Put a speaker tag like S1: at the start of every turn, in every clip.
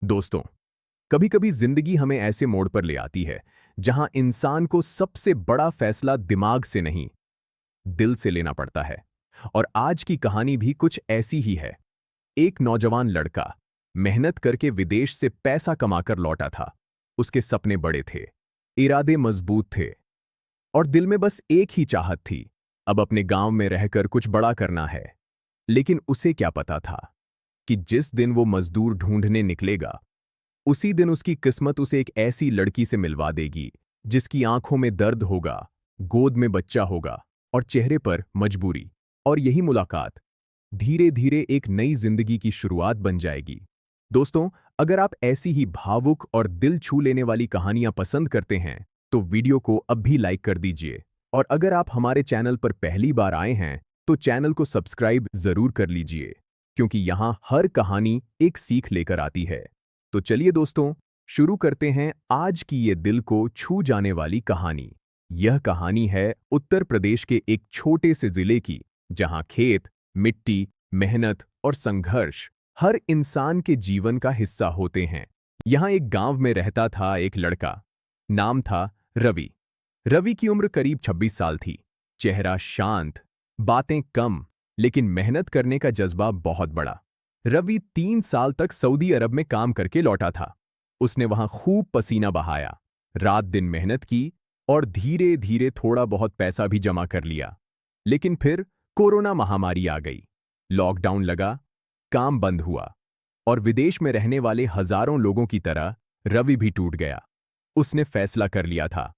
S1: दोस्तों, कभी कभी जिंदगी हमें ऐसे मोड़ पर ले आती है जहां इंसान को सबसे बड़ा फैसला दिमाग से नहीं, दिल से लेना पड़ता है। और आज की कहानी भी कुछ ऐसी ही है। एक नौजवान लड़का मेहनत करके विदेश से पैसा कमाकर लौटा था। उसके सपने बड़े थे, इरादे मजबूत थे और दिल में बस एक ही चाहत थी, अब अपने गांव में रहकर कुछ बड़ा करना है। लेकिन उसे क्या पता था कि जिस दिन वो मजदूर ढूंढने निकलेगा, उसी दिन उसकी किस्मत उसे एक ऐसी लड़की से मिलवा देगी जिसकी आंखों में दर्द होगा, गोद में बच्चा होगा और चेहरे पर मजबूरी। और यही मुलाकात धीरे धीरे एक नई जिंदगी की शुरुआत बन जाएगी। दोस्तों, अगर आप ऐसी ही भावुक और दिल छू लेने वाली कहानियां पसंद करते हैं तो वीडियो को अब भी लाइक कर दीजिए। और अगर आप हमारे चैनल पर पहली बार आए हैं तो चैनल को सब्सक्राइब जरूर कर लीजिए, क्योंकि यहां हर कहानी एक सीख लेकर आती है। तो चलिए दोस्तों, शुरू करते हैं आज की ये दिल को छू जाने वाली कहानी। यह कहानी है उत्तर प्रदेश के एक छोटे से जिले की, जहां खेत, मिट्टी, मेहनत और संघर्ष हर इंसान के जीवन का हिस्सा होते हैं। यहां एक गांव में रहता था एक लड़का। नाम था रवि। रवि की उम्र करीब 26 साल थी। चेहरा शांत, बातें कम, लेकिन मेहनत करने का जज्बा बहुत बड़ा। रवि 3 साल तक सऊदी अरब में काम करके लौटा था। उसने वहां खूब पसीना बहाया, रात दिन मेहनत की और धीरे धीरे थोड़ा बहुत पैसा भी जमा कर लिया। लेकिन फिर कोरोना महामारी आ गई, लॉकडाउन लगा, काम बंद हुआ और विदेश में रहने वाले हजारों लोगों की तरह रवि भी टूट गया। उसने फैसला कर लिया था,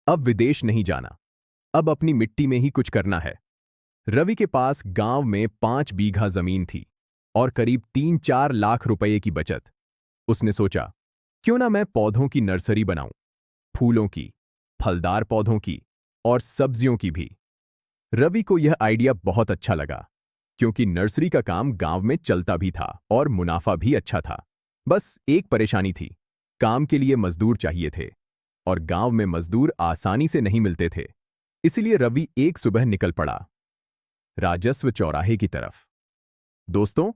S1: अब विदेश नहीं जाना, अब अपनी मिट्टी में ही कुछ करना है। रवि के पास गांव में 5 बीघा जमीन थी और करीब 3-4 लाख रुपए की बचत। उसने सोचा, क्यों ना मैं पौधों की नर्सरी बनाऊं, फूलों की, फलदार पौधों की और सब्जियों की भी। रवि को यह आइडिया बहुत अच्छा लगा, क्योंकि नर्सरी का काम गांव में चलता भी था और मुनाफा भी अच्छा था। बस एक परेशानी थी, काम के लिए मजदूर चाहिए थे और गांव में मजदूर आसानी से नहीं मिलते थे। इसलिए रवि एक सुबह निकल पड़ा राजस्व चौराहे की तरफ। दोस्तों,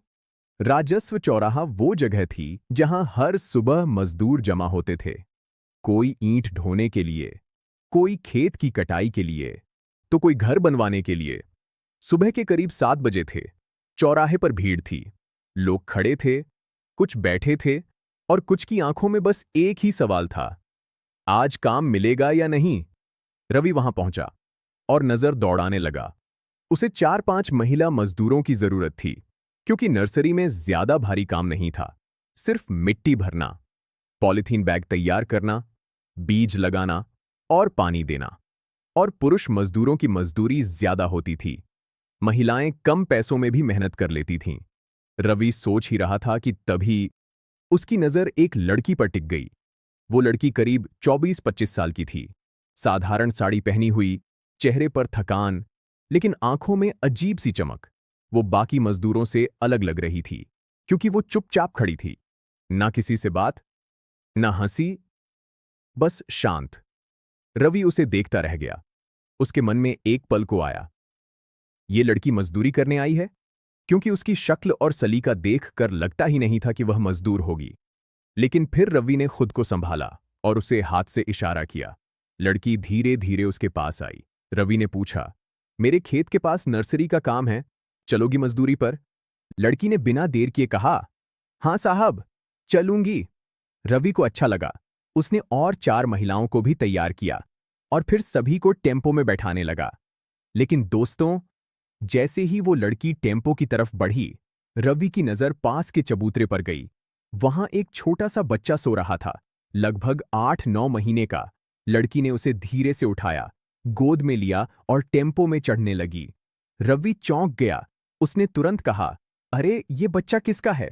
S1: राजस्व चौराहा वो जगह थी जहां हर सुबह मजदूर जमा होते थे। कोई ईंट ढोने के लिए, कोई खेत की कटाई के लिए, तो कोई घर बनवाने के लिए। सुबह के करीब 7 बजे थे। चौराहे पर भीड़ थी, लोग खड़े थे, कुछ बैठे थे और कुछ की आंखों में बस एक ही सवाल था, आज काम मिलेगा या नहीं। रवि वहां पहुंचा और नजर दौड़ाने लगा। उसे 4-5 महिला मजदूरों की जरूरत थी, क्योंकि नर्सरी में ज्यादा भारी काम नहीं था। सिर्फ मिट्टी भरना, पॉलीथीन बैग तैयार करना, बीज लगाना और पानी देना। और पुरुष मजदूरों की मजदूरी ज्यादा होती थी। महिलाएं कम पैसों में भी मेहनत कर लेती थीं। रवि सोच ही रहा था कि तभी उसकी नजर एक लड़की पर टिक गई। वो लड़की करीब 24-25 साल की थी। साधारण साड़ी पहनी हुई, चेहरे पर थकान, लेकिन आंखों में अजीब सी चमक। वो बाकी मजदूरों से अलग लग रही थी, क्योंकि वो चुपचाप खड़ी थी। ना किसी से बात, ना हंसी, बस शांत। रवि उसे देखता रह गया। उसके मन में एक पल को आया, ये लड़की मजदूरी करने आई है, क्योंकि उसकी शक्ल और सलीका देखकर लगता ही नहीं था कि वह मजदूर होगी। लेकिन फिर रवि ने खुद को संभाला और उसे हाथ से इशारा किया। लड़की धीरे धीरे उसके पास आई। रवि ने पूछा, मेरे खेत के पास नर्सरी का काम है, चलोगी मजदूरी पर? लड़की ने बिना देर किए कहा, हाँ साहब, चलूंगी। रवि को अच्छा लगा। उसने और 4 महिलाओं को भी तैयार किया और फिर सभी को टेम्पो में बैठाने लगा। लेकिन दोस्तों, जैसे ही वो लड़की टेम्पो की तरफ बढ़ी, रवि की नजर पास के चबूतरे पर गई। वहां एक छोटा सा बच्चा सो रहा था, लगभग 8-9 महीने का। लड़की ने उसे धीरे से उठाया, गोद में लिया और टेम्पो में चढ़ने लगी। रवि चौंक गया। उसने तुरंत कहा, अरे ये बच्चा किसका है?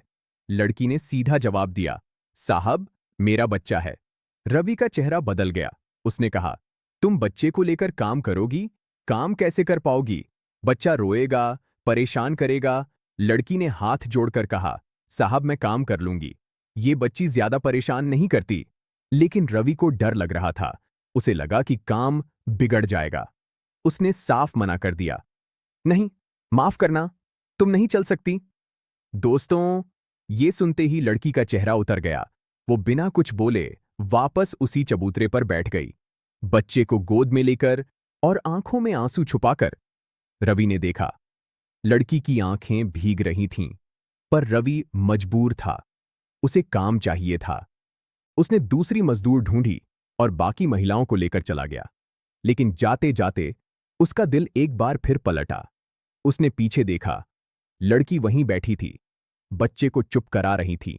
S1: लड़की ने सीधा जवाब दिया, साहब, मेरा बच्चा है। रवि का चेहरा बदल गया। उसने कहा, तुम बच्चे को लेकर काम करोगी? काम कैसे कर पाओगी? बच्चा रोएगा, परेशान करेगा। लड़की ने हाथ जोड़कर कहा, साहब, मैं काम कर लूंगी, ये बच्ची ज्यादा परेशान नहीं करती। लेकिन रवि को डर लग रहा था। उसे लगा कि काम बिगड़ जाएगा। उसने साफ मना कर दिया, नहीं, माफ करना, तुम नहीं चल सकती। दोस्तों, ये सुनते ही लड़की का चेहरा उतर गया। वो बिना कुछ बोले वापस उसी चबूतरे पर बैठ गई, बच्चे को गोद में लेकर और आंखों में आंसू छुपाकर। रवि ने देखा, लड़की की आंखें भीग रही थीं, पर रवि मजबूर था। उसे काम चाहिए था। उसने दूसरी मजदूर ढूंढी और बाकी महिलाओं को लेकर चला गया। लेकिन जाते जाते उसका दिल एक बार फिर पलटा। उसने पीछे देखा, लड़की वहीं बैठी थी, बच्चे को चुप करा रही थी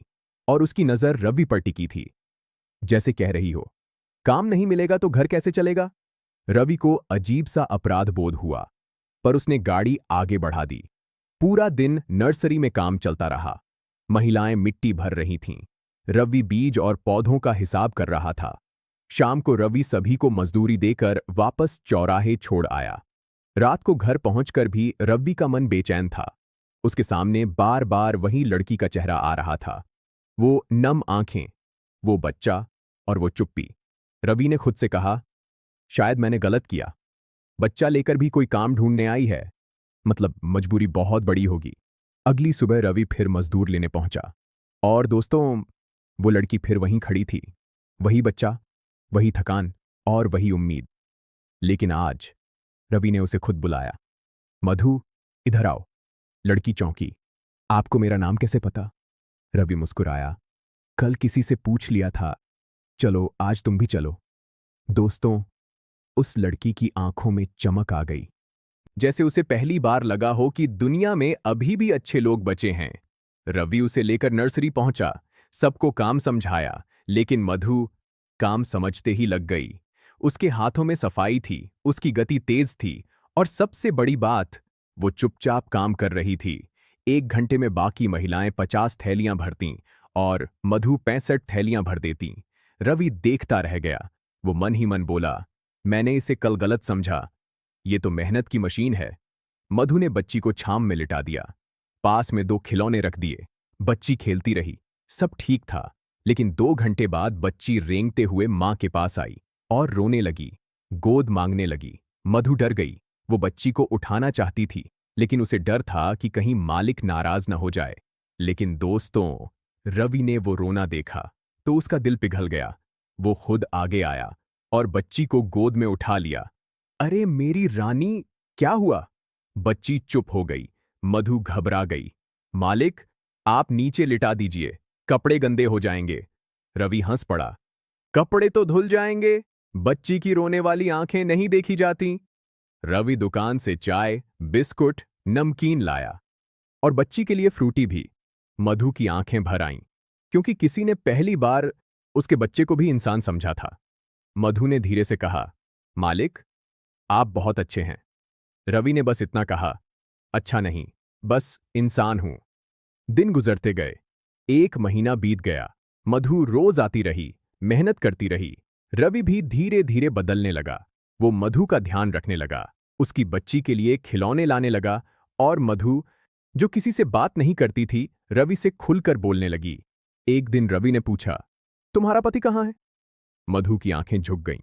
S1: और उसकी नजर रवि पर टिकी थी, जैसे कह रही हो, काम नहीं मिलेगा तो घर कैसे चलेगा। रवि को अजीब सा अपराध बोध हुआ, पर उसने गाड़ी आगे बढ़ा दी। पूरा दिन नर्सरी में काम चलता रहा। महिलाएं मिट्टी भर रही थीं। रवि बीज और पौधों का हिसाब कर रहा था। शाम को रवि सभी को मजदूरी देकर वापस चौराहे छोड़ आया। रात को घर पहुंचकर भी रवि का मन बेचैन था। उसके सामने बार बार वही लड़की का चेहरा आ रहा था। वो नम आंखें, वो बच्चा और वो चुप्पी। रवि ने खुद से कहा, शायद मैंने गलत किया। बच्चा लेकर भी कोई काम ढूंढने आई है, मतलब मजबूरी बहुत बड़ी होगी। अगली सुबह रवि फिर मजदूर लेने पहुंचा। और दोस्तों, वो लड़की फिर वहीं खड़ी थी। वही बच्चा, वही थकान और वही उम्मीद। लेकिन आज रवि ने उसे खुद बुलाया। मधु, इधर आओ। लड़की चौंकी। आपको मेरा नाम कैसे पता? रवि मुस्कुराया। कल किसी से पूछ लिया था। चलो, आज तुम भी चलो। दोस्तों, उस लड़की की आंखों में चमक आ गई, जैसे उसे पहली बार लगा हो कि दुनिया में अभी भी अच्छे लोग बचे हैं। रवि उसे लेकर नर्सरी पहुंचा, सबको काम समझाया, लेकिन मधु काम समझते ही लग गई। उसके हाथों में सफाई थी, उसकी गति तेज थी और सबसे बड़ी बात, वो चुपचाप काम कर रही थी। 1 घंटे में बाकी महिलाएं 50 थैलियां भरतीं और मधु 65 थैलियां भर देती। रवि देखता रह गया। वो मन ही मन बोला, मैंने इसे कल गलत समझा। ये तो मेहनत की मशीन है। मधु ने बच्ची को छांव में लिटा दिया। पास में 2 खिलौने रख दिए। बच्ची खेलती रही। सब ठीक था, लेकिन 2 घंटे बाद बच्ची रेंगते हुए मां के पास आई और रोने लगी, गोद मांगने लगी। मधु डर गई। वो बच्ची को उठाना चाहती थी, लेकिन उसे डर था कि कहीं मालिक नाराज न हो जाए। लेकिन दोस्तों, रवि ने वो रोना देखा तो उसका दिल पिघल गया। वो खुद आगे आया और बच्ची को गोद में उठा लिया। अरे मेरी रानी, क्या हुआ? बच्ची चुप हो गई। मधु घबरा गई। मालिक, आप नीचे लिटा दीजिए, कपड़े गंदे हो जाएंगे। रवि हंस पड़ा। कपड़े तो धुल जाएंगे, बच्ची की रोने वाली आंखें नहीं देखी जाती। रवि दुकान से चाय, बिस्कुट, नमकीन लाया और बच्ची के लिए फ्रूटी भी। मधु की आंखें भर आईं, क्योंकि किसी ने पहली बार उसके बच्चे को भी इंसान समझा था। मधु ने धीरे से कहा, मालिक, आप बहुत अच्छे हैं। रवि ने बस इतना कहा, अच्छा नहीं, बस इंसान हूं। दिन गुजरते गए। 1 महीना बीत गया। मधु रोज आती रही, मेहनत करती रही। रवि भी धीरे धीरे बदलने लगा। वो मधु का ध्यान रखने लगा, उसकी बच्ची के लिए खिलौने लाने लगा और मधु, जो किसी से बात नहीं करती थी, रवि से खुलकर बोलने लगी। एक दिन रवि ने पूछा, तुम्हारा पति कहाँ है? मधु की आंखें झुक गईं।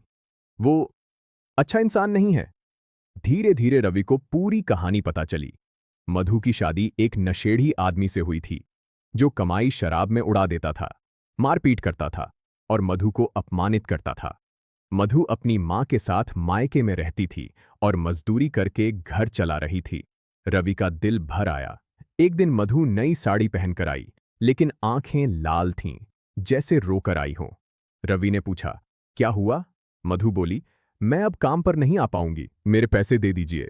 S1: वो अच्छा इंसान नहीं है। धीरे धीरे रवि को पूरी कहानी पता चली। मधु की शादी एक नशेड़ी आदमी से हुई थी, जो कमाई शराब में उड़ा देता था, मारपीट करता था और मधु को अपमानित करता था। मधु अपनी मां के साथ मायके में रहती थी और मजदूरी करके घर चला रही थी। रवि का दिल भर आया। एक दिन मधु नई साड़ी पहनकर आई, लेकिन आंखें लाल थीं, जैसे रोकर आई हों। रवि ने पूछा, क्या हुआ? मधु बोली, मैं अब काम पर नहीं आ पाऊंगी, मेरे पैसे दे दीजिए।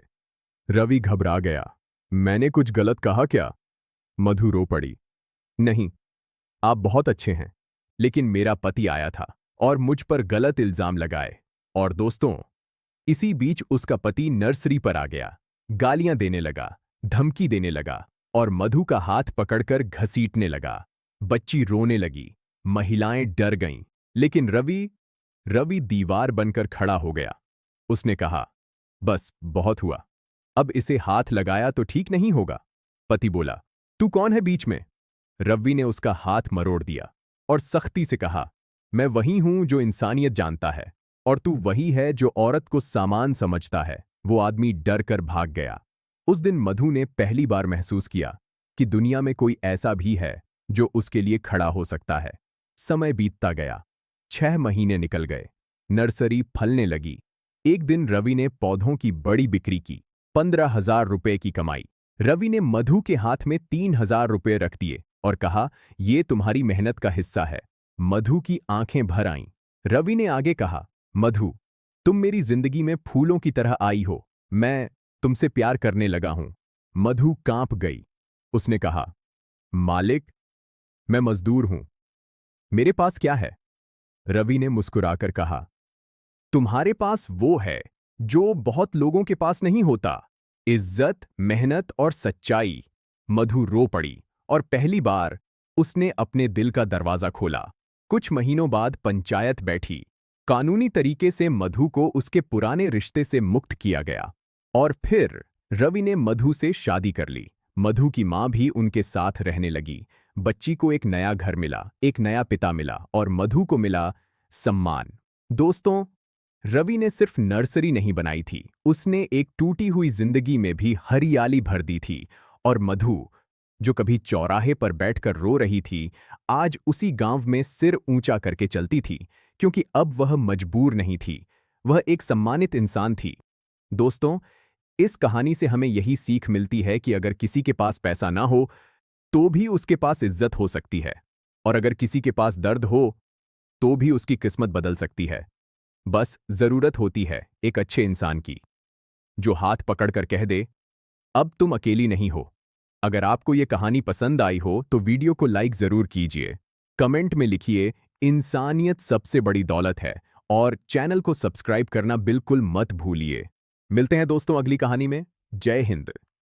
S1: रवि घबरा गया। मैंने कुछ गलत कहा क्या? मधु रो पड़ी। नहीं, आप बहुत अच्छे हैं, लेकिन मेरा पति आया था और मुझ पर गलत इल्जाम लगाए। और दोस्तों, इसी बीच उसका पति नर्सरी पर आ गया, गालियां देने लगा, धमकी देने लगा और मधु का हाथ पकड़कर घसीटने लगा। बच्ची रोने लगी, महिलाएं डर गईं, लेकिन रवि दीवार बनकर खड़ा हो गया। उसने कहा, बस बहुत हुआ, अब इसे हाथ लगाया तो ठीक नहीं होगा। पति बोला, तू कौन है बीच में? रवि ने उसका हाथ मरोड़ दिया और सख्ती से कहा, मैं वही हूं जो इंसानियत जानता है और तू वही है जो औरत को सामान समझता है। वो आदमी डर कर भाग गया। उस दिन मधु ने पहली बार महसूस किया कि दुनिया में कोई ऐसा भी है जो उसके लिए खड़ा हो सकता है। समय बीतता गया। 6 महीने निकल गए। नर्सरी फलने लगी। एक दिन रवि ने पौधों की बड़ी बिक्री की। 15,000 रुपए की कमाई। रवि ने मधु के हाथ में 3,000 रुपए रख दिए और कहा, ये तुम्हारी मेहनत का हिस्सा है। मधु की आंखें भर आईं। रवि ने आगे कहा, मधु, तुम मेरी जिंदगी में फूलों की तरह आई हो। मैं तुमसे प्यार करने लगा हूं। मधु कांप गई। उसने कहा, मालिक, मैं मजदूर हूं। मेरे पास क्या है? रवि ने मुस्कुराकर कहा, तुम्हारे पास वो है जो बहुत लोगों के पास नहीं होता, इज्जत, मेहनत और सच्चाई। मधु रो पड़ी और पहली बार उसने अपने दिल का दरवाजा खोला। कुछ महीनों बाद पंचायत बैठी। कानूनी तरीके से मधु को उसके पुराने रिश्ते से मुक्त किया गया। और फिर रवि ने मधु से शादी कर ली। मधु की मां भी उनके साथ रहने लगी। बच्ची को एक नया घर मिला, एक नया पिता मिला और मधु को मिला सम्मान। दोस्तों, रवि ने सिर्फ नर्सरी नहीं बनाई थी, उसने एक टूटी हुई जिंदगी में भी हरियाली भर दी थी। और मधु, जो कभी चौराहे पर बैठकर रो रही थी, आज उसी गांव में सिर ऊंचा करके चलती थी, क्योंकि अब वह मजबूर नहीं थी, वह एक सम्मानित इंसान थी। दोस्तों, इस कहानी से हमें यही सीख मिलती है कि अगर किसी के पास पैसा ना हो, तो भी उसके पास इज्जत हो सकती है। और अगर किसी के पास दर्द हो, तो भी उसकी किस्मत बदल सकती है। बस जरूरत होती है एक अच्छे इंसान की, जो हाथ पकड़कर कह दे, अब तुम अकेली नहीं हो। अगर आपको ये कहानी पसंद आई हो तो वीडियो को लाइक जरूर कीजिए। कमेंट में लिखिए, इंसानियत सबसे बड़ी दौलत है। और चैनल को सब्सक्राइब करना बिल्कुल मत भूलिए। मिलते हैं दोस्तों अगली कहानी में। जय हिंद।